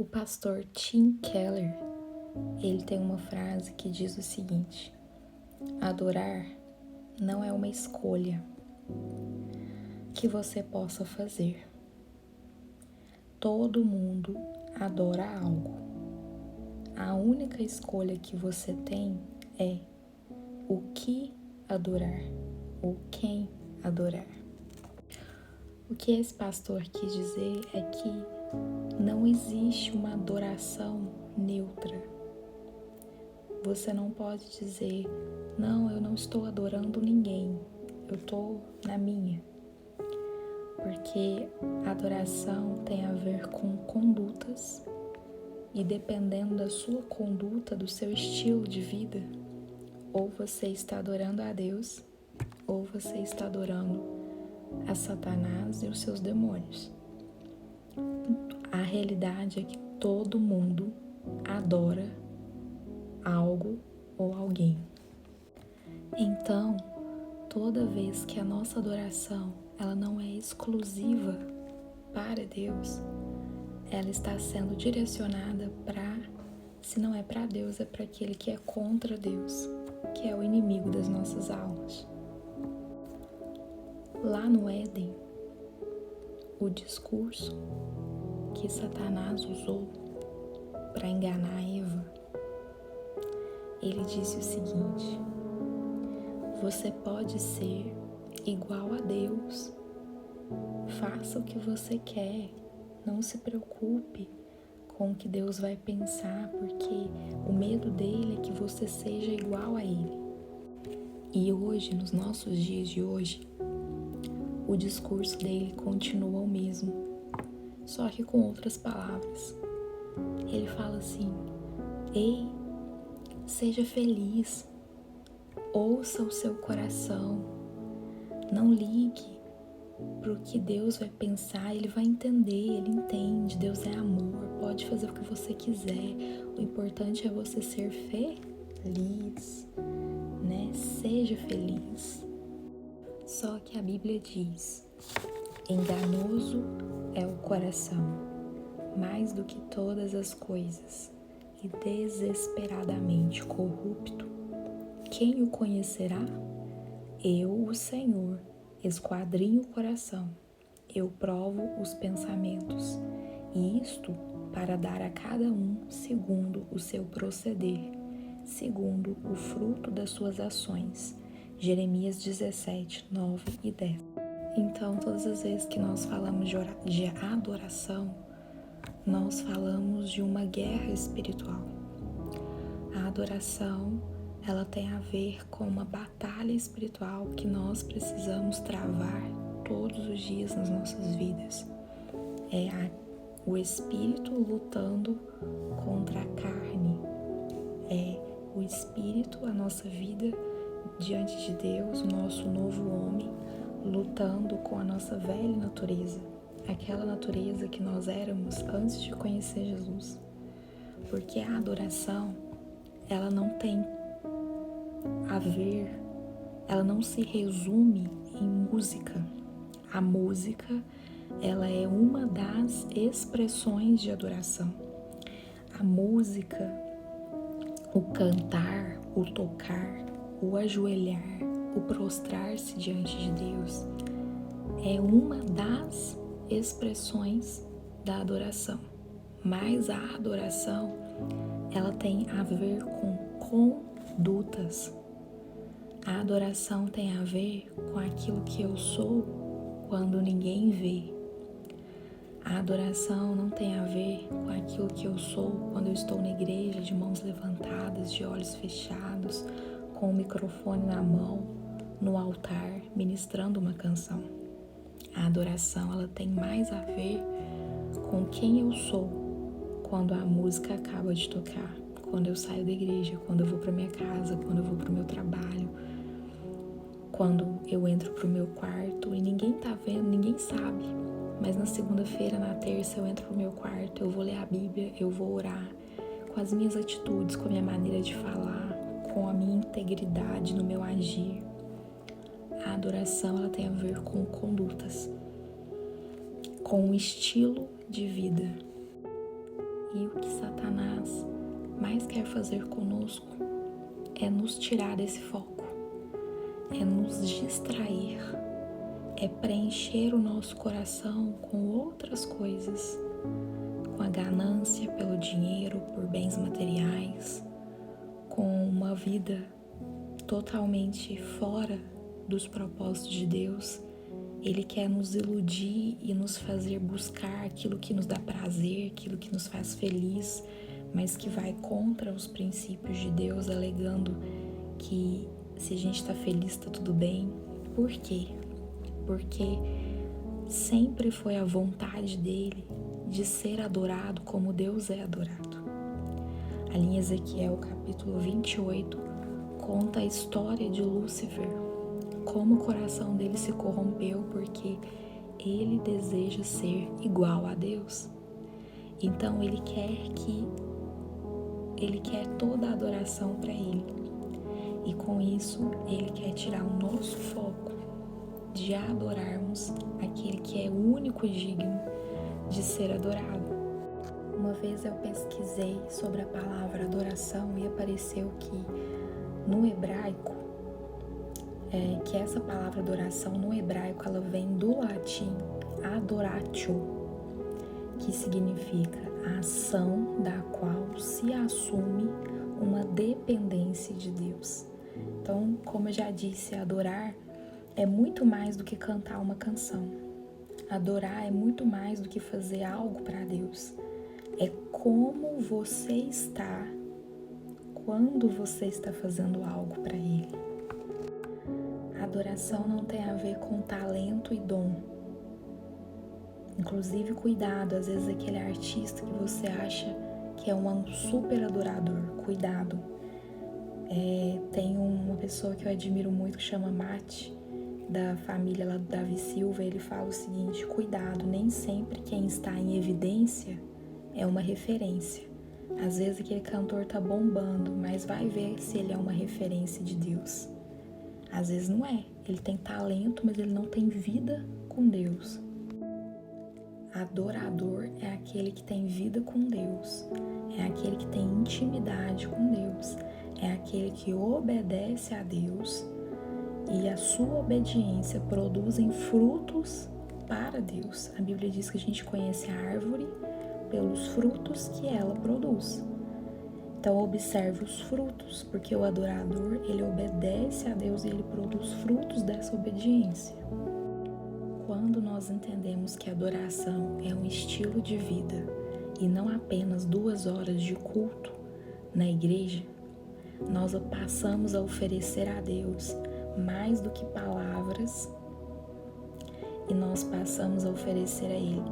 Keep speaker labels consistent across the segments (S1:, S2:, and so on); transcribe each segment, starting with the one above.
S1: O pastor Tim Keller, ele tem uma frase que diz o seguinte: adorar não é uma escolha que você possa fazer. Todo mundo adora algo. A única escolha que você tem é o que adorar ou quem adorar. O que esse pastor quis dizer é que não existe uma adoração neutra. Você não pode dizer, não, eu não estou adorando ninguém, eu estou na minha. Porque adoração tem a ver com condutas e dependendo da sua conduta, do seu estilo de vida, ou você está adorando a Deus, ou você está adorando a Satanás e os seus demônios. A realidade é que todo mundo adora algo ou alguém. Então, toda vez que a nossa adoração ela não é exclusiva para Deus, ela está sendo direcionada para, se não é para Deus, é para aquele que é contra Deus, que é o inimigo das nossas almas. Lá no Éden, o discurso que Satanás usou para enganar Eva, ele disse o seguinte: você pode ser igual a Deus, faça o que você quer, não se preocupe com o que Deus vai pensar, porque o medo dele é que você seja igual a ele. E hoje, nos nossos dias de hoje, o discurso dele continua o mesmo, só que com outras palavras. Ele fala assim: ei, seja feliz, ouça o seu coração, não ligue para o que Deus vai pensar, ele vai entender, ele entende, Deus é amor, pode fazer o que você quiser, o importante é você ser feliz, né? Seja feliz. Só que a Bíblia diz: enganoso é o coração, mais do que todas as coisas, e desesperadamente corrupto. Quem o conhecerá? Eu, o Senhor, esquadrinho o coração, eu provo os pensamentos, e isto para dar a cada um segundo o seu proceder, segundo o fruto das suas ações. Jeremias 17, 9 e 10. Então, todas as vezes que nós falamos de adoração, nós falamos de uma guerra espiritual. A adoração, ela tem a ver com uma batalha espiritual que nós precisamos travar todos os dias nas nossas vidas. É o espírito lutando contra a carne. É o espírito, a nossa vida diante de Deus, o nosso novo homem, lutando com a nossa velha natureza, aquela natureza que nós éramos antes de conhecer Jesus. Porque a adoração, ela não tem a ver, ela não se resume em música. A música, ela é uma das expressões de adoração. A música, o cantar, o tocar, o ajoelhar, o prostrar-se diante de Deus é uma das expressões da adoração. Mas a adoração, ela tem a ver com condutas. A adoração tem a ver com aquilo que eu sou quando ninguém vê. A adoração não tem a ver com aquilo que eu sou quando eu estou na igreja de mãos levantadas, de olhos fechados, com o microfone na mão, no altar, ministrando uma canção. A adoração, ela tem mais a ver com quem eu sou quando a música acaba de tocar, quando eu saio da igreja, quando eu vou para minha casa, quando eu vou para o meu trabalho, quando eu entro para o meu quarto e ninguém tá vendo, ninguém sabe. Mas na segunda-feira, na terça, eu entro pro meu quarto, eu vou ler a Bíblia, eu vou orar, com as minhas atitudes, com a minha maneira de falar, com a minha integridade no meu agir. A adoração, ela tem a ver com condutas, com um estilo de vida. E o que Satanás mais quer fazer conosco é nos tirar desse foco, é nos distrair, é preencher o nosso coração com outras coisas, com a ganância pelo dinheiro, por bens materiais, com uma vida totalmente fora dos propósitos de Deus. Ele quer nos iludir e nos fazer buscar aquilo que nos dá prazer, aquilo que nos faz feliz, mas que vai contra os princípios de Deus, alegando que se a gente está feliz, está tudo bem. Por quê? Porque sempre foi a vontade dele de ser adorado como Deus é adorado. Ali em Ezequiel, capítulo 28, conta a história de Lúcifer, como o coração dele se corrompeu porque ele deseja ser igual a Deus. Então ele quer toda a adoração para ele. E com isso ele quer tirar o nosso foco de adorarmos aquele que é o único digno de ser adorado. Uma vez eu pesquisei sobre a palavra adoração e apareceu que no hebraico, que essa palavra adoração no hebraico ela vem do latim adoratio, que significa a ação da qual se assume uma dependência de Deus. Então, como eu já disse, adorar é muito mais do que cantar uma canção. Adorar é muito mais do que fazer algo para Deus. É como você está quando você está fazendo algo para Ele. A adoração não tem a ver com talento e dom. Inclusive, cuidado, às vezes aquele artista que você acha que é um super adorador, cuidado. Tem uma pessoa que eu admiro muito que chama Mate, da família lá do Davi Silva. Ele fala o seguinte: cuidado, nem sempre quem está em evidência é uma referência. Às vezes aquele cantor tá bombando, mas vai ver se ele é uma referência de Deus. Às vezes não é, ele tem talento, mas ele não tem vida com Deus. Adorador é aquele que tem vida com Deus, é aquele que tem intimidade com Deus, é aquele que obedece a Deus e a sua obediência produzem frutos para Deus. A Bíblia diz que a gente conhece a árvore pelos frutos que ela produz. Então observe os frutos, porque o adorador, ele obedece a Deus e ele produz frutos dessa obediência. Quando nós entendemos que a adoração é um estilo de vida e não apenas 2 horas de culto na igreja, nós passamos a oferecer a Deus mais do que palavras e nós passamos a oferecer a Ele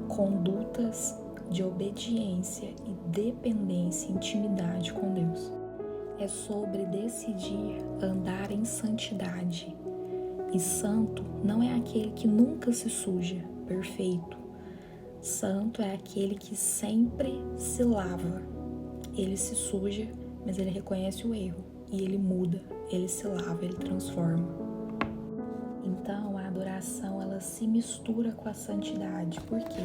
S1: condutas de obediência e dependência, intimidade com Deus. É sobre decidir andar em santidade. E santo não é aquele que nunca se suja, perfeito. Santo é aquele que sempre se lava. Ele se suja, mas ele reconhece o erro e ele muda, ele se lava, ele transforma. Então a adoração ela se mistura com a santidade, porque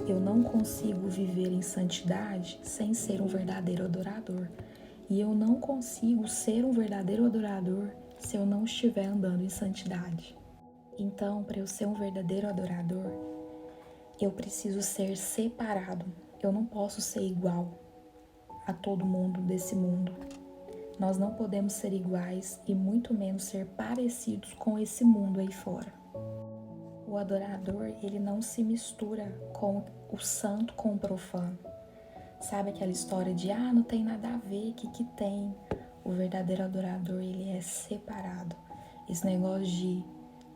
S1: eu não consigo viver em santidade sem ser um verdadeiro adorador. E eu não consigo ser um verdadeiro adorador se eu não estiver andando em santidade. Então, para eu ser um verdadeiro adorador, eu preciso ser separado. Eu não posso ser igual a todo mundo desse mundo. Nós não podemos ser iguais e muito menos ser parecidos com esse mundo aí fora. O adorador, ele não se mistura com o santo com o profano. Sabe aquela história de, não tem nada a ver, que tem? O verdadeiro adorador, ele é separado. Esse negócio de,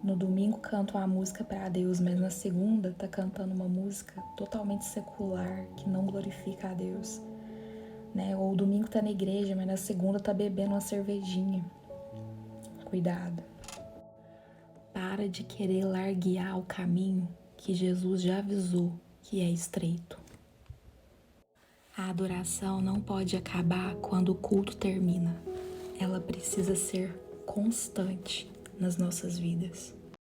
S1: no domingo canta uma música para Deus, mas na segunda tá cantando uma música totalmente secular, que não glorifica a Deus. Né? Ou o domingo tá na igreja, mas na segunda tá bebendo uma cervejinha. Cuidado. Para de querer larguear o caminho que Jesus já avisou que é estreito. A adoração não pode acabar quando o culto termina. Ela precisa ser constante nas nossas vidas.